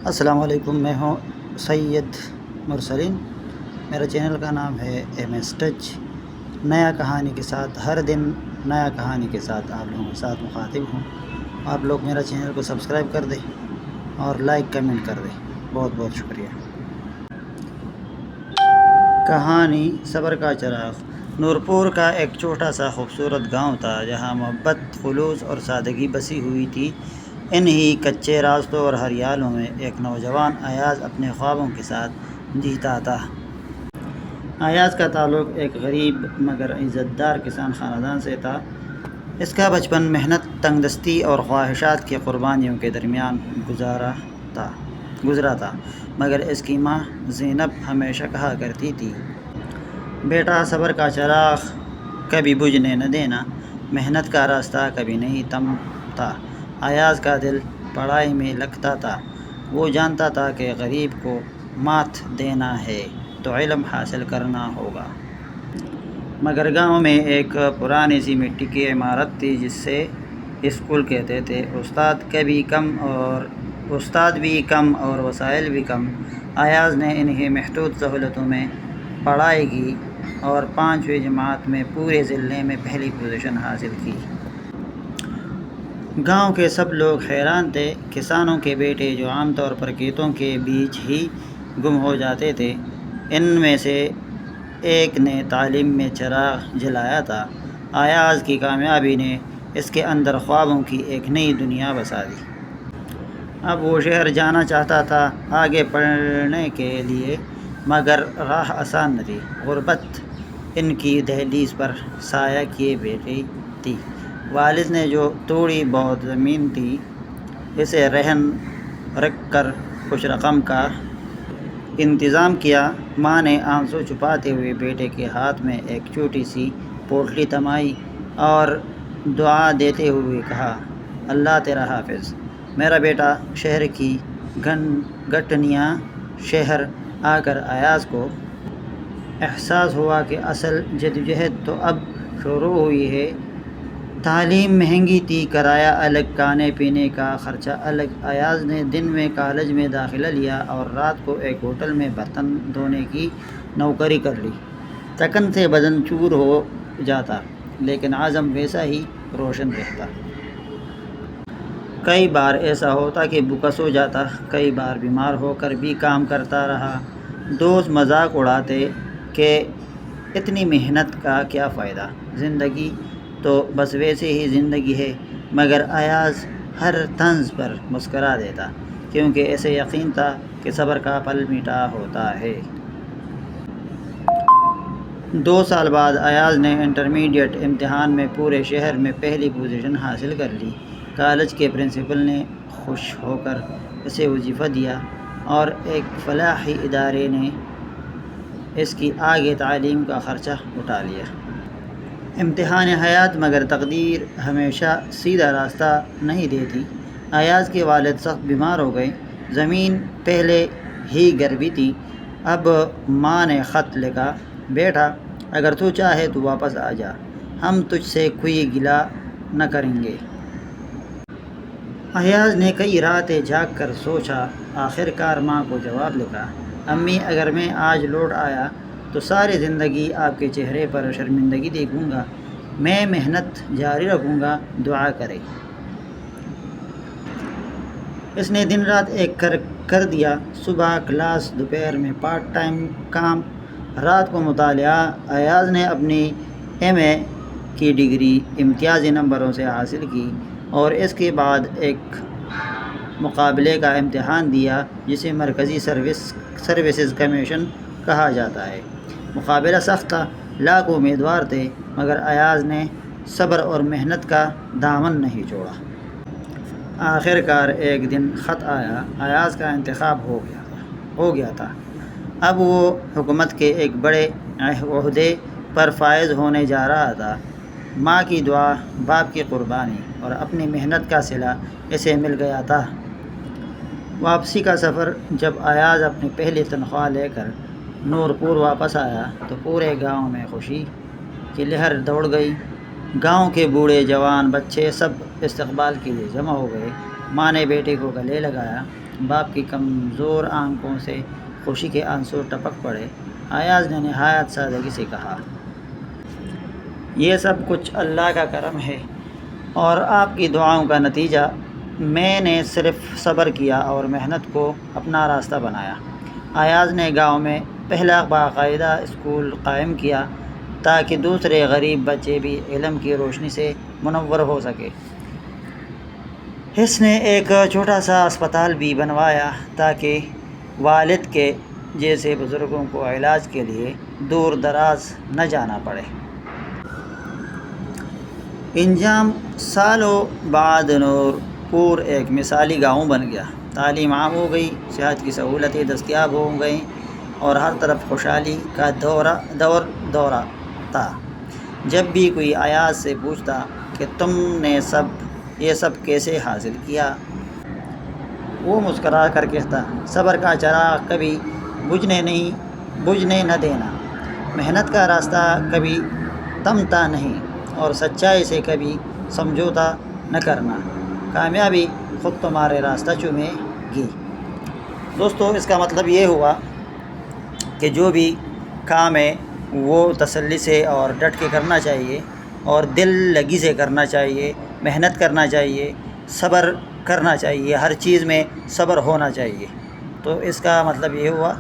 السلام علیکم، میں ہوں سید مرسلین۔ میرا چینل کا نام ہے ایم ایس ٹچ۔ نیا کہانی کے ساتھ، ہر دن نیا کہانی کے ساتھ آپ لوگوں کے ساتھ مخاطب ہوں۔ آپ لوگ میرا چینل کو سبسکرائب کر دیں اور لائک کمنٹ کر دیں، بہت بہت شکریہ۔ کہانی صبر کا چراغ۔ نورپور کا ایک چھوٹا سا خوبصورت گاؤں تھا جہاں محبت، خلوص اور سادگی بسی ہوئی تھی۔ انہی کچے راستوں اور ہریالوں میں ایک نوجوان ایاز اپنے خوابوں کے ساتھ جیتا تھا۔ ایاز کا تعلق ایک غریب مگر عزت دار کسان خاندان سے تھا۔ اس کا بچپن محنت، تنگ دستی اور خواہشات کی قربانیوں کے درمیان گزرا تھا، مگر اس کی ماں زینب ہمیشہ کہا کرتی تھی، بیٹا صبر کا چراغ کبھی بجھنے نہ دینا، محنت کا راستہ کبھی نہیں تھمتا۔ ایاز کا دل پڑھائی میں لگتا تھا۔ وہ جانتا تھا کہ غریب کو مات دینا ہے تو علم حاصل کرنا ہوگا۔ مگر گاؤں میں ایک پرانی سی مٹی کی عمارت تھی جسے اسکول کہتے تھے۔ استاد بھی کم اور وسائل بھی کم۔ ایاز نے انہیں محدود سہولتوں میں پڑھائی کی اور 5ویں جماعت میں پورے ضلع میں پہلی پوزیشن حاصل کی۔ گاؤں کے سب لوگ حیران تھے۔ کسانوں کے بیٹے جو عام طور پر کھیتوں کے بیچ ہی گم ہو جاتے تھے، ان میں سے ایک نے تعلیم میں چراغ جلایا تھا۔ ایاز کی کامیابی نے اس کے اندر خوابوں کی ایک نئی دنیا بسا دی۔ اب وہ شہر جانا چاہتا تھا آگے پڑھنے کے لیے، مگر راہ آسان نہ تھی۔ غربت ان کی دہلیز پر سایہ کیے بیٹھی تھی۔ والد نے جو تھوڑی بہت زمین تھی اسے رہن رکھ کر کچھ رقم کا انتظام کیا۔ ماں نے آنسو چھپاتے ہوئے بیٹے کے ہاتھ میں ایک چھوٹی سی پوٹلی تھمائی اور دعا دیتے ہوئے کہا، اللہ تیرا حافظ۔ میرا بیٹا۔ شہر کی گھٹنیاں شہر آ کر ایاز کو احساس ہوا کہ اصل جدوجہد تو اب شروع ہوئی ہے۔ تعلیم مہنگی تھی، کرایہ الگ، کھانے پینے کا خرچہ الگ۔ ایاز نے دن میں کالج میں داخلہ لیا اور رات کو ایک ہوٹل میں برتن دھونے کی نوکری کر لی۔ تھکن سے بدن چور ہو جاتا، لیکن عزم ویسا ہی روشن رہتا۔ کئی بار ایسا ہوتا کہ بھوکا سو جاتا، کئی بار بیمار ہو کر بھی کام کرتا رہا۔ دوست مذاق اڑاتے کہ اتنی محنت کا کیا فائدہ، زندگی تو بس ویسے ہی زندگی ہے، مگر ایاز ہر طنز پر مسکرا دیتا، کیونکہ اسے یقین تھا کہ صبر کا پھل میٹھا ہوتا ہے۔ 2 سال بعد ایاز نے انٹرمیڈیٹ امتحان میں پورے شہر میں پہلی پوزیشن حاصل کر لی۔ کالج کے پرنسپل نے خوش ہو کر اسے وظیفہ دیا اور ایک فلاحی ادارے نے اس کی آگے تعلیم کا خرچہ اٹھا لیا۔ امتحان حیات، مگر تقدیر ہمیشہ سیدھا راستہ نہیں دیتی۔ ایاز کے والد سخت بیمار ہو گئے۔ زمین پہلے ہی گربی تھی۔ اب ماں نے خط لکھا، بیٹا اگر تو چاہے تو واپس آ جا، ہم تجھ سے کوئی گلہ نہ کریں گے۔ ایاز نے کئی راتیں جاگ کر سوچا، آخر کار ماں کو جواب لکھا، امی اگر میں آج لوٹ آیا تو ساری زندگی آپ کے چہرے پر شرمندگی دیکھوں گا۔ میں محنت جاری رکھوں گا، دعا کریں۔ اس نے دن رات ایک کر دیا، صبح کلاس، دوپہر میں پارٹ ٹائم کام، رات کو مطالعہ۔ ایاز نے اپنی ایم اے کی ڈگری امتیازی نمبروں سے حاصل کی اور اس کے بعد ایک مقابلے کا امتحان دیا جسے مرکزی سروسز کمیشن کہا جاتا ہے۔ مقابلہ سخت تھا، لاکھوں امیدوار تھے، مگر ایاز نے صبر اور محنت کا دامن نہیں چھوڑا۔ آخر کار ایک دن خط آیا، ایاز کا انتخاب ہو گیا تھا۔ اب وہ حکومت کے ایک بڑے عہدے پر فائز ہونے جا رہا تھا۔ ماں کی دعا، باپ کی قربانی اور اپنی محنت کا صلہ اسے مل گیا تھا۔ واپسی کا سفر۔ جب ایاز اپنی پہلی تنخواہ لے کر نورپور واپس آیا تو پورے گاؤں میں خوشی کی لہر دوڑ گئی۔ گاؤں کے بوڑھے، جوان، بچے سب استقبال کے لیے جمع ہو گئے۔ ماں نے بیٹے کو گلے لگایا باپ کی کمزور آنکھوں سے خوشی کے آنسو ٹپک پڑے۔ ایاز نے نہایت سادگی سے کہا، یہ سب کچھ اللہ کا کرم ہے اور آپ کی دعاؤں کا نتیجہ۔ میں نے صرف صبر کیا اور محنت کو اپنا راستہ بنایا۔ ایاز نے گاؤں میں پہلا باقاعدہ اسکول قائم کیا تاکہ دوسرے غریب بچے بھی علم کی روشنی سے منور ہو سکے۔ اس نے ایک چھوٹا سا اسپتال بھی بنوایا تاکہ والد کے جیسے بزرگوں کو علاج کے لیے دور دراز نہ جانا پڑے۔ انجام سالوں بعد نور پور ایک مثالی گاؤں بن گیا۔ تعلیم عام ہو گئی، صحت کی سہولتیں دستیاب ہو گئیں اور ہر طرف خوشحالی کا دورہ تھا۔ جب بھی کوئی ایاز سے پوچھتا کہ تم نے یہ سب کیسے حاصل کیا، وہ مسکرا کر کہتا، صبر کا چراغ کبھی بجھنے نہ دینا، محنت کا راستہ کبھی تھمتا نہیں اور سچائی سے کبھی سمجھوتا نہ کرنا، کامیابی خود تمہارے راستہ چومے گی۔ دوستو، اس کا مطلب یہ ہوا کہ جو بھی کام ہے وہ تسلی سے اور ڈٹ کے کرنا چاہیے اور دل لگی سے کرنا چاہیے، محنت کرنا چاہیے، صبر کرنا چاہیے، ہر چیز میں صبر ہونا چاہیے۔ تو اس کا مطلب یہ ہوا